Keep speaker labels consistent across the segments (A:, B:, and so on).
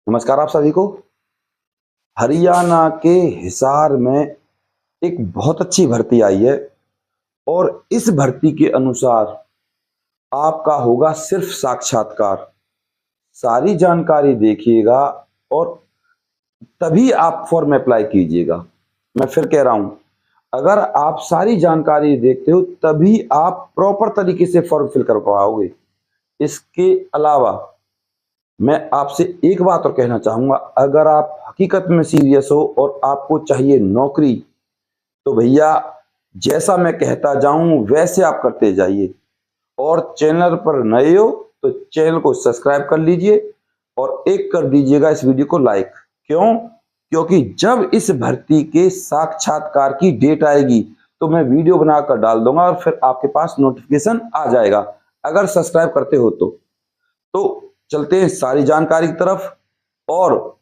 A: नमस्कार आप सभी को। हरियाणा के हिसार में एक बहुत अच्छी भर्ती आई है और इस भर्ती के अनुसार आपका होगा सिर्फ साक्षात्कार। सारी जानकारी देखिएगा और तभी आप फॉर्म अप्लाई कीजिएगा। मैं फिर कह रहा हूं, अगर आप सारी जानकारी देखते हो तभी आप प्रॉपर तरीके से फॉर्म फिल कर पाओगे। इसके अलावा मैं आपसे एक बात और कहना चाहूंगा, अगर आप हकीकत में सीरियस हो और आपको चाहिए नौकरी तो भैया जैसा मैं कहता जाऊं वैसे आप करते जाइए। और चैनल पर नए हो तो चैनल को सब्सक्राइब कर लीजिए और एक कर दीजिएगा इस वीडियो को लाइक। क्यों? क्योंकि जब इस भर्ती के साक्षात्कार की डेट आएगी तो मैं वीडियो बनाकर डाल दूंगा और फिर आपके पास नोटिफिकेशन आ जाएगा, अगर सब्सक्राइब करते हो तो चलते हैं सारी जानकारी की तरफ। और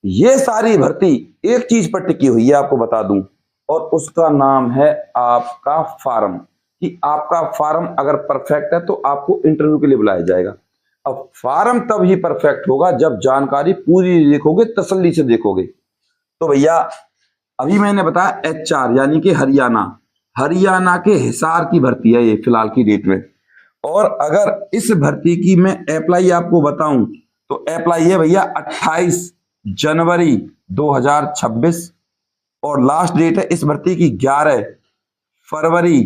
A: ये सारी भर्ती एक चीज पर टिकी हुई है, आपको बता दूं, और उसका नाम है आपका फार्म। कि आपका फार्म अगर परफेक्ट है तो आपको इंटरव्यू के लिए बुलाया जाएगा। अब फार्म तब ही परफेक्ट होगा जब जानकारी पूरी देखोगे, तसल्ली से देखोगे। तो भैया अभी मैंने बताया HR यानी कि हरियाणा के हिसार की भर्ती है ये फिलहाल की डेट में। और अगर इस भर्ती की मैं अप्लाई आपको बताऊं तो अप्लाई है भैया 28 जनवरी 2026 और लास्ट डेट है इस भर्ती की 11 फरवरी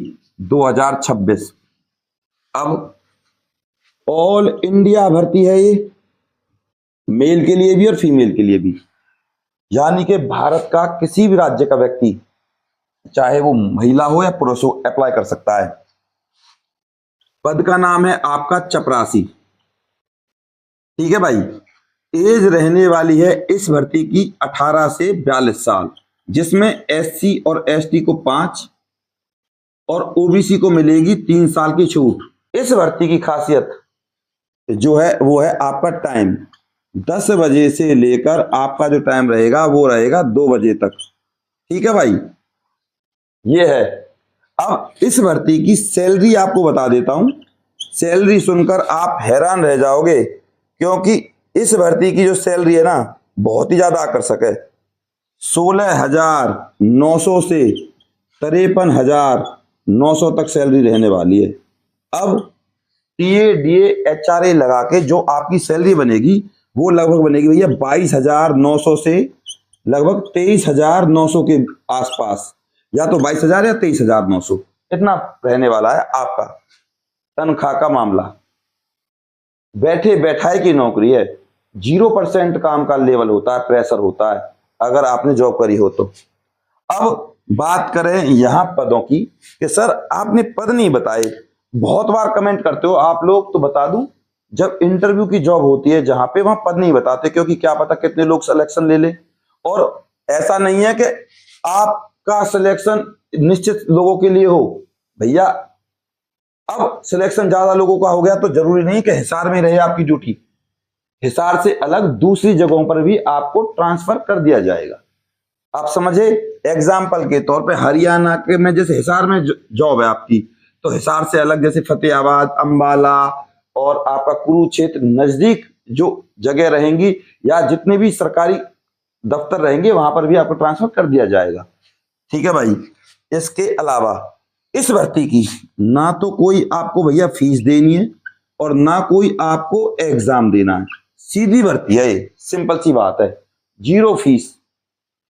A: 2026। अब ऑल इंडिया भर्ती है ये, मेल के लिए भी और फीमेल के लिए भी, यानी कि भारत का किसी भी राज्य का व्यक्ति चाहे वो महिला हो या पुरुष हो अप्लाई कर सकता है। पद का नाम है आपका चपरासी। ठीक है भाई। एज रहने वाली है इस भर्ती की 18 से 42 साल, जिसमें SC और ST को 5 और OBC को मिलेगी 3 साल की छूट। इस भर्ती की खासियत जो है वो है आपका टाइम। 10 बजे से लेकर आपका जो टाइम रहेगा वो रहेगा 2 बजे तक। ठीक है भाई, ये है। अब इस भर्ती की सैलरी आपको बता देता हूं। सैलरी सुनकर आप हैरान रह जाओगे, क्योंकि इस भर्ती की जो सैलरी है ना बहुत ही ज्यादा आकर्षक है। 16,900 से 53,900 तक सैलरी रहने वाली है। अब TA DA HRA लगा के जो आपकी सैलरी बनेगी वो लगभग बनेगी भैया 22,900 से लगभग 23,900 के आसपास, या तो 22,000 या 23,900 इतना रहने वाला है आपका तनख्वाह का मामला। बैठे बैठाए की नौकरी है, 0% काम का लेवल होता है, प्रेशर होता है अगर आपने जॉब करी हो तो। अब बात करें यहां पदों की कि सर आपने पद नहीं बताए। बहुत बार कमेंट करते हो आप लोग, तो बता दूं, जब इंटरव्यू की जॉब होती है जहां पे वहां पद नहीं बताते, क्योंकि क्या पता कितने लोग सिलेक्शन ले ले। और ऐसा नहीं है कि आपका सिलेक्शन निश्चित लोगों के लिए हो भैया। अब सिलेक्शन ज्यादा लोगों का हो गया तो जरूरी नहीं कि हिसार में रहे आपकी ड्यूटी। हिसार से अलग दूसरी जगहों पर भी आपको ट्रांसफर कर दिया जाएगा। आप समझे? एग्जाम्पल के तौर पे हरियाणा के में जैसे हिसार में जॉब है आपकी, तो हिसार से अलग जैसे फतेहाबाद, अंबाला और आपका कुरुक्षेत्र नजदीक जो जगह रहेंगी या जितने भी सरकारी दफ्तर रहेंगे वहां पर भी आपको ट्रांसफर कर दिया जाएगा। ठीक है भाई। इसके अलावा इस भर्ती की ना तो कोई आपको भैया फीस देनी है और ना कोई आपको एग्जाम देना है। सीधी भर्ती है ये, सिंपल सी बात है, 0 फीस।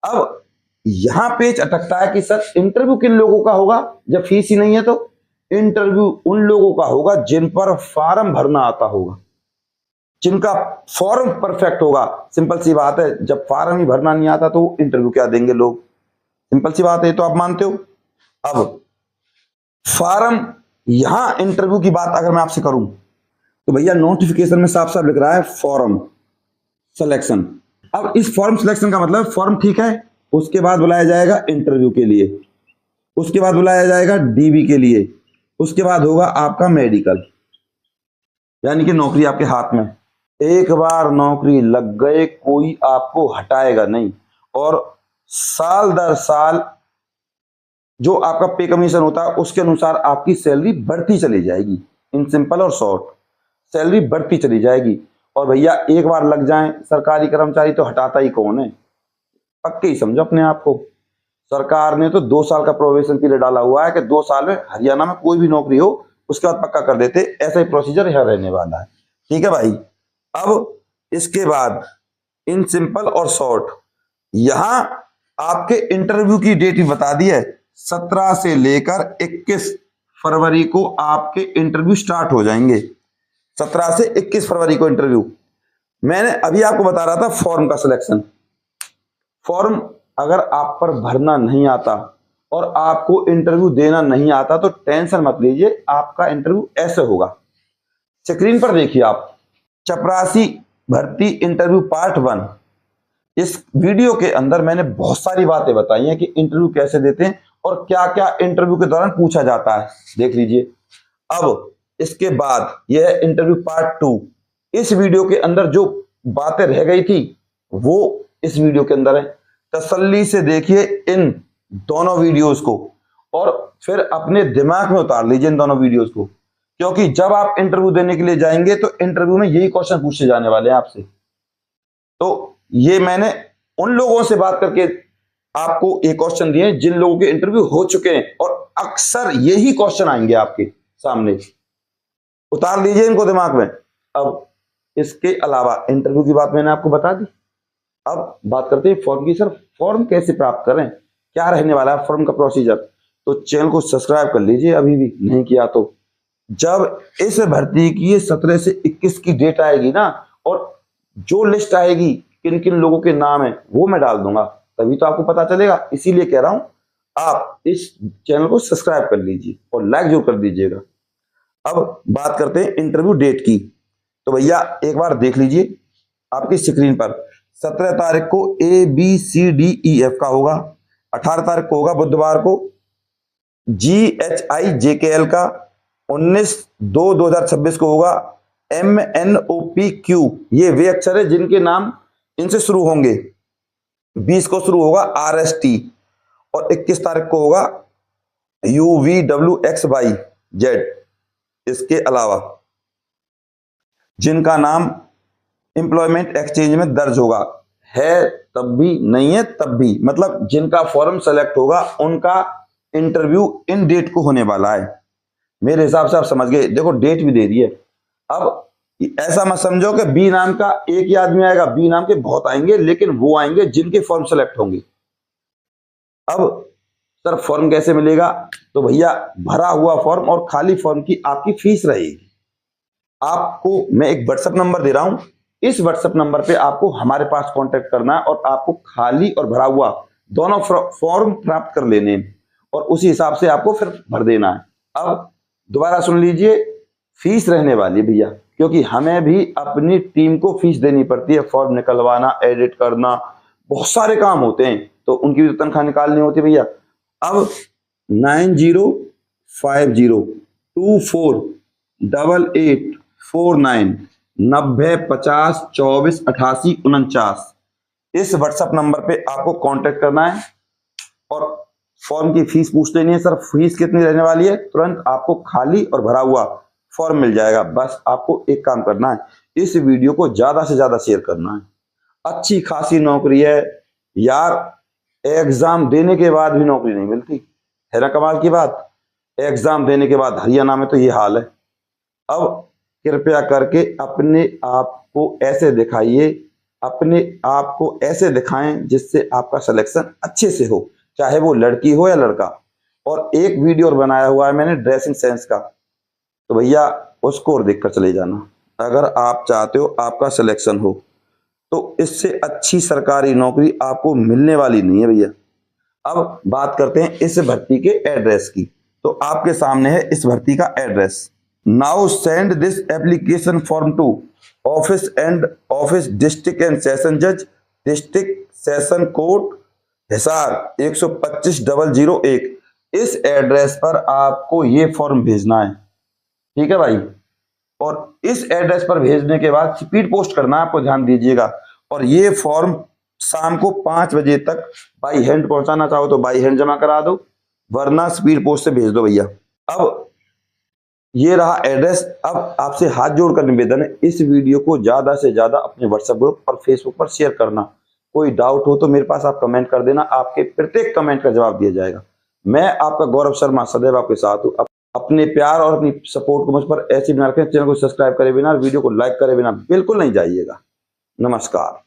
A: अब यहां पेच अटकता है कि सर इंटरव्यू किन लोगों का होगा जब फीस ही नहीं है? तो इंटरव्यू उन लोगों का होगा जिन पर फॉर्म भरना आता होगा, जिनका फॉर्म परफेक्ट होगा। सिंपल सी बात है, जब फॉर्म ही भरना नहीं आता तो इंटरव्यू क्या देंगे लोग? सिंपल सी बात है, तो आप मानते हो। अब फॉर्म, यहां इंटरव्यू की बात अगर मैं आपसे करूं तो भैया नोटिफिकेशन में साफ साफ लिख रहा है फॉर्म सिलेक्शन। अब इस फॉर्म सिलेक्शन का मतलब फॉर्म ठीक है, उसके बाद बुलाया जाएगा इंटरव्यू के लिए, उसके बाद बुलाया जाएगा DB के लिए, उसके बाद होगा आपका मेडिकल, यानी कि नौकरी आपके हाथ में। एक बार नौकरी लग गए कोई आपको हटाएगा नहीं। और साल दर साल जो आपका पे कमीशन होता है उसके अनुसार आपकी सैलरी बढ़ती चली जाएगी। इन सिंपल और शॉर्ट, सैलरी बढ़ती चली जाएगी। और भैया एक बार लग जाए सरकारी कर्मचारी तो हटाता ही कौन है, पक्के ही समझो अपने आप को। सरकार ने तो 2 साल का प्रोबेशन पीरियड डाला हुआ है कि 2 साल में हरियाणा में कोई भी नौकरी हो उसके बाद पक्का कर देते, ऐसा ही प्रोसीजर यहाँ रहने वाला है। ठीक है भाई। अब इसके बाद इन सिंपल और शॉर्ट यहां आपके इंटरव्यू की डेट भी बता दी है। 17 से लेकर 21 फरवरी को आपके इंटरव्यू स्टार्ट हो जाएंगे। 17 से 21 फरवरी को इंटरव्यू। मैंने अभी आपको बता रहा था फॉर्म का सिलेक्शन। फॉर्म अगर आप पर भरना नहीं आता और आपको इंटरव्यू देना नहीं आता तो टेंशन मत लीजिए, आपका इंटरव्यू ऐसे होगा। स्क्रीन पर देखिए आप, चपरासी भर्ती इंटरव्यू पार्ट 1। इस वीडियो के अंदर मैंने बहुत सारी बातें बताई हैं कि इंटरव्यू कैसे देते हैं और क्या क्या इंटरव्यू के दौरान पूछा जाता है, देख लीजिए। अब इसके बाद यह है इंटरव्यू पार्ट 2। इस वीडियो के अंदर जो बातें रह गई थी वो इस वीडियो के अंदर है। तसल्ली से देखिए इन दोनों वीडियोस को और फिर अपने दिमाग में उतार लीजिए इन दोनों वीडियोस को, क्योंकि जब आप इंटरव्यू देने के लिए जाएंगे तो इंटरव्यू में यही क्वेश्चन पूछे जाने वाले हैं आपसे। तो ये मैंने उन लोगों से बात करके आपको ये क्वेश्चन दिए जिन लोगों के इंटरव्यू हो चुके हैं और अक्सर यही क्वेश्चन आएंगे आपके सामने, उतार लीजिए इनको दिमाग में। अब इसके अलावा इंटरव्यू की बात मैंने आपको बता दी। अब बात करते हैं फॉर्म की। सर फॉर्म कैसे प्राप्त करें, क्या रहने वाला है फॉर्म का प्रोसीजर? तो चैनल को सब्सक्राइब कर लीजिए अभी भी नहीं किया तो। जब इस भर्ती की 17 से 21 की डेट आएगी ना और जो लिस्ट आएगी किन किन लोगों के नाम है वो मैं डाल दूंगा, तभी तो आपको पता चलेगा। इसीलिए कह रहा हूं आप इस चैनल को सब्सक्राइब कर लीजिए और लाइक जरूर कर दीजिएगा। अब बात करते हैं इंटरव्यू डेट की। तो भैया एक बार देख लीजिए आपकी स्क्रीन पर, 17 तारीख को ABCDEF का होगा, 18 तारीख को होगा बुधवार को GHIJKL का, 19/2/2026 को होगा MNOPQ। ये वे अक्षर है जिनके नाम इनसे शुरू होंगे। 20 को शुरू होगा RST और 21 तारीख को होगा UVWXYZ। इसके अलावा जिनका नाम एम्प्लॉयमेंट एक्सचेंज में दर्ज होगा, है तब भी नहीं है तब भी, मतलब जिनका फॉर्म सेलेक्ट होगा उनका इंटरव्यू इन डेट को होने वाला है। मेरे हिसाब से आप समझ गए, देखो डेट भी दे दी है। अब ऐसा मत समझो कि बी नाम का एक ही आदमी आएगा, बी नाम के बहुत आएंगे, लेकिन वो आएंगे जिनके फॉर्म सेलेक्ट होंगे। अब सर फॉर्म कैसे मिलेगा? तो भैया भरा हुआ फॉर्म और खाली फॉर्म की आपकी फीस रहेगी। आपको मैं एक व्हाट्सएप नंबर दे रहा हूं, इस व्हाट्सएप नंबर पे आपको हमारे पास कांटेक्ट करना है और आपको खाली और भरा हुआ दोनों फॉर्म प्राप्त कर लेने हैं और उसी हिसाब से आपको फिर भर देना है। अब दोबारा सुन लीजिए, फीस रहने वाली है भैया, क्योंकि हमें भी अपनी टीम को फीस देनी पड़ती है। फॉर्म निकलवाना, एडिट करना, बहुत सारे काम होते हैं, तो उनकी भी तनख्वाह निकालनी होती है भैया। अब 9050248849 9050248849 इस व्हाट्सएप नंबर पे आपको कांटेक्ट करना है और फॉर्म की फीस पूछ लेनी है। सर फीस कितनी रहने वाली है? तुरंत आपको खाली और भरा हुआ फॉर्म मिल जाएगा। बस आपको एक काम करना है, इस वीडियो को ज्यादा से ज्यादा शेयर करना है। अच्छी खासी नौकरी है यार, एग्जाम देने के बाद भी नौकरी नहीं मिलती है ना, कमाल की बात। एग्जाम देने के बाद हरियाणा में तो ये हाल है। अब कृपया करके अपने आप को ऐसे दिखाइए, अपने आप को ऐसे दिखाएं जिससे आपका सिलेक्शन अच्छे से हो, चाहे वो लड़की हो या लड़का। और एक वीडियो और बनाया हुआ है मैंने ड्रेसिंग सेंस का, तो भैया उसको और देखकर चले जाना अगर आप चाहते हो आपका सिलेक्शन हो। तो इससे अच्छी सरकारी नौकरी आपको मिलने वाली नहीं है भैया। अब बात करते हैं इस भर्ती के एड्रेस की। तो आपके सामने है इस भर्ती का address. Now send this application form to office and office district and session जज, डिस्ट्रिक्ट सेशन कोर्ट हिसार 125-001। इस एड्रेस पर आपको ये फॉर्म भेजना है, ठीक है भाई। और इस एड्रेस पर भेजने के बाद स्पीड पोस्ट करना है, आपको ध्यान दीजिएगा। और ये फॉर्म शाम को 5 बजे तक बाई हैंड पहुंचाना चाहो तो बाई हैंड जमा करा दो, वरना स्पीड पोस्ट से भेज दो भैया। अब ये रहा एड्रेस। अब आपसे हाथ जोड़कर निवेदन है, इस वीडियो को ज़्यादा से ज़्यादा अपने व्हाट्सएप ग्रुप और फेसबुक पर शेयर करना। कोई डाउट हो तो मेरे पास आप कमेंट कर देना, आपके प्रत्येक कमेंट का जवाब दिया जाएगा। मैं आपका गौरव शर्मा सदैव आपके साथ हूँ। अपने प्यार और अपनी सपोर्ट को मुझ पर ऐसे ही बना रखें। चैनल को सब्सक्राइब करे बिना, वीडियो को लाइक करे बिना बिल्कुल नहीं जाइएगा। नमस्कार।